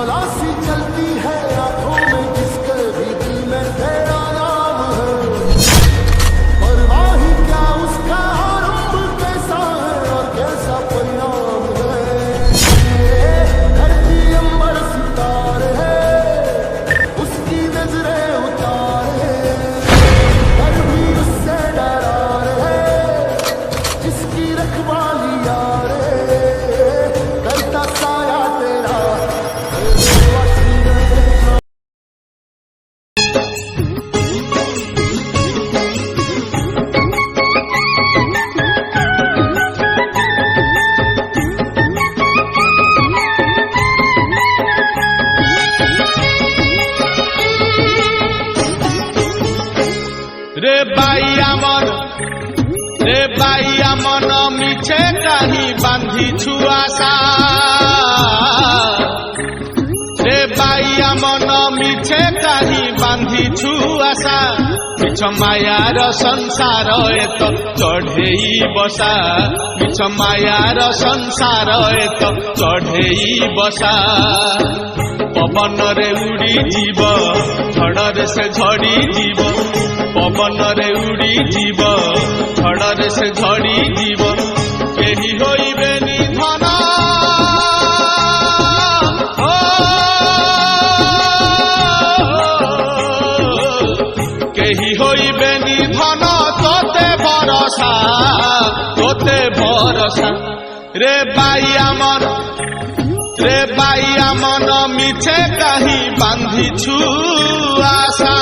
ज्वाला सी चलती है आंखों में जिसके भी दिल में तेरा नाम है। परवाह ही क्या उसका आरंभ कैसा है और कैसा परिणाम है। धरती अंबर सितारे है उसकी नजरें उतारे, पर भी उससे डरा रहे जिसकी रखवाली यार करता साया तेरा। रे बाइया मन मिछे कहीं बांधी छुआसा। रे बाइया मन मिछे कहीं बांधी छुआसा। मिछ मायार संसार एत चढ़ेई बसा। मिछ मायार संसार एत चढ़ेई बसा। पवन रे उड़ी जीव झड़े से झड़ी जीव। पवन रे उड़ी जीव झड़े से झड़ी जीव। केही होइबे निधन केही होइबे निधन तोते भरसा तोते भरसा। रे बाइया मन मिछे कहीं बांधी छु आशा।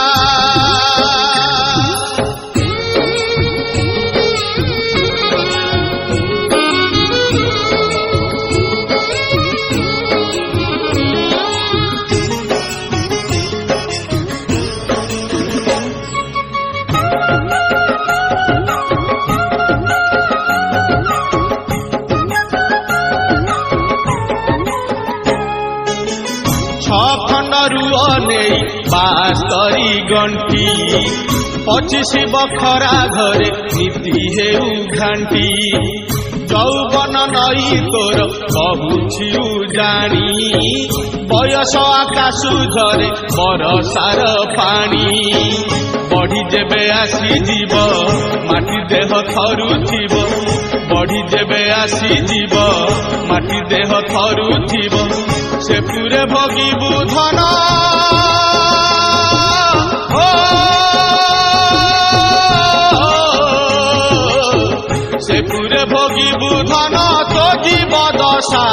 बास्तरी गंठी 25 बखरा घरे नीति हेउ घांटी। যৌবন নই তোর কহুছিউ জানি। বয়স আকাশ ঝরে বরসার পানি। বড়ি যেবে আসি জীব মাটি দেহ থরুথিব। বড়ি যেবে আসি জীব মাটি দেহ থরুথিব। সে পুরে ভোগিবু ধন সে পুরে ভোগিবু ধন। তো জীব দশা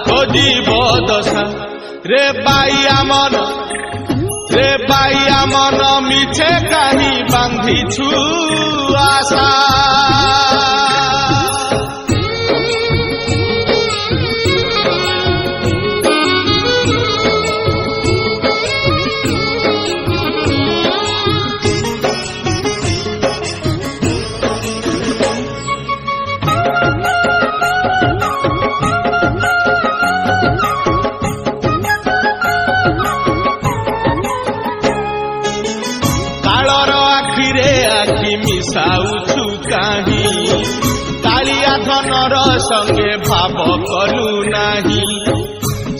তো জীব দশা। রে বাইয়া মন মিছে কাহি বান্ধিছু আশা। মিশাউছু কাহি কালিয়া ধনর সঙ্গে ভাব কলু নাহি।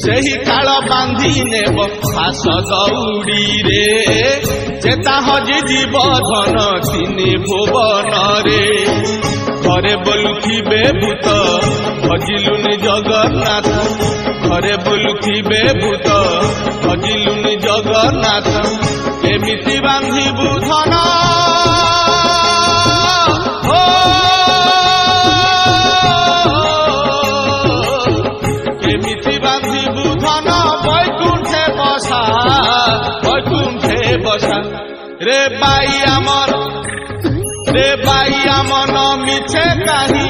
সেই কাল বাঁধি নেব ফাঁস দৌড়িরে। চেতা হজি জীব ধন তিনি ভুবনরে। ঘরে বলুথিবে ভূত ভজিলুনি জগন্নাথ। ঘরে বলুথিবে ভূত ভজিলুনি জগন্নাথ। এমিতি বাঁধিবু ধন এমিতি বাঁধিবু ধন। বৈকুণ্ঠে বসা বৈকুণ্ঠে বসা। রে বাইয়া মন মিছে কাহি